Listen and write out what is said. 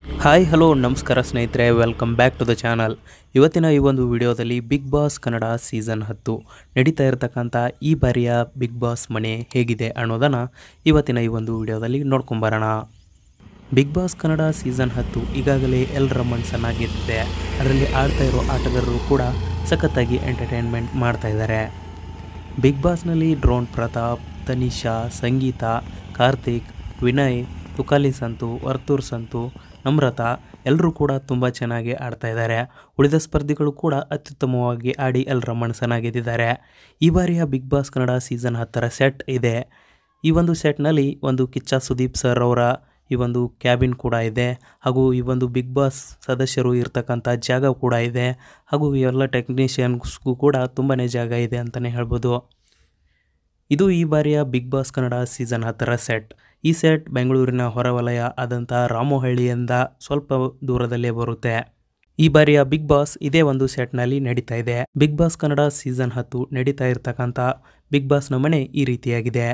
Hi hello ನಮಸ್ಕಾರ ಸ್ನೇಹಿತರೆ, welcome back to the channel. ಇವತ್ತಿನ ಈ ಒಂದು ವಿಡಿಯೋದಲ್ಲಿ ಬಿಗ್ ಬಾಸ್ ಕನ್ನಡ ಸೀಸನ್ 10 ನಡೀತಾ ಇರತಕ್ಕಂಥ ಈ ಬಾರಿಯ ಬಿಗ್ ಬಾಸ್ ಮನೆ ಹೇಗಿದೆ ಅನ್ನೋದನ್ನು ಇವತ್ತಿನ ಈ ಒಂದು ವಿಡಿಯೋದಲ್ಲಿ ನೋಡ್ಕೊಂಬರೋಣ. ಬಿಗ್ ಬಾಸ್ ಕನ್ನಡ ಸೀಸನ್ 10 ಈಗಾಗಲೇ ಎಲ್ಲರ ಮನಸ್ಸನ್ನು ಗೆದ್ದಿದೆ. ಅದರಲ್ಲಿ ಆಡ್ತಾ ಇರೋ ಆಟಗಾರರು ಕೂಡ ಸಖತ್ತಾಗಿ ಎಂಟರ್ಟೈನ್ಮೆಂಟ್ ಮಾಡ್ತಾ ಇದ್ದಾರೆ. ಬಿಗ್ ಬಾಸ್ನಲ್ಲಿ ಡ್ರೋನ್ ಪ್ರತಾಪ್, ತನಿಷಾ, ಸಂಗೀತ, ಕಾರ್ತಿಕ್, ವಿನಯ್, ತುಕಾಲಿ ಸಂತು, ವರ್ತೂರ್ ಸಂತು, ನಮ್ರತಾ ಎಲ್ಲರೂ ಕೂಡ ತುಂಬ ಚೆನ್ನಾಗಿ ಆಡ್ತಾ ಇದ್ದಾರೆ. ಉಳಿದ ಸ್ಪರ್ಧಿಗಳು ಕೂಡ ಅತ್ಯುತ್ತಮವಾಗಿ ಆಡಿ ಎಲ್ಲರ ಮನಸ್ಸನ್ನು ಗೆದ್ದಿದ್ದಾರೆ. ಈ ಬಾರಿಯ ಬಿಗ್ ಬಾಸ್ ಕನ್ನಡ ಸೀಸನ್ 10ರ ಸೆಟ್ ಇದೆ. ಈ ಒಂದು ಸೆಟ್ನಲ್ಲಿ ಒಂದು ಕಿಚ್ಚ ಸುದೀಪ್ ಸರ್ ಅವರ ಈ ಒಂದು ಕ್ಯಾಬಿನ್ ಕೂಡ ಇದೆ, ಹಾಗೂ ಈ ಒಂದು ಬಿಗ್ ಬಾಸ್ ಸದಸ್ಯರು ಇರ್ತಕ್ಕಂಥ ಜಾಗ ಕೂಡ ಇದೆ, ಹಾಗೂ ಎಲ್ಲ ಟೆಕ್ನಿಷಿಯನ್ಸ್ಗೂ ಕೂಡ ತುಂಬಾ ಜಾಗ ಇದೆ ಅಂತಲೇ ಹೇಳ್ಬೋದು. ಇದು ಈ ಬಾರಿಯ ಬಿಗ್ ಬಾಸ್ ಕನ್ನಡ ಸೀಸನ್ 10ರ ಸೆಟ್. ಈ ಸೆಟ್ ಬೆಂಗಳೂರಿನ ಹೊರವಲಯ ಆದಂಥ ರಾಮೋಹಳ್ಳಿಯಿಂದ ಸ್ವಲ್ಪ ದೂರದಲ್ಲೇ ಬರುತ್ತೆ. ಈ ಬಾರಿಯ ಬಿಗ್ ಬಾಸ್ ಇದೇ ಒಂದು ಸೆಟ್ನಲ್ಲಿ ನಡೀತಾ ಇದೆ. ಬಿಗ್ ಬಾಸ್ ಕನ್ನಡ ಸೀಸನ್ 10 ನಡೀತಾ ಇರ್ತಕ್ಕಂಥ ಬಿಗ್ ಬಾಸ್ನ ಮನೆ ಈ ರೀತಿಯಾಗಿದೆ.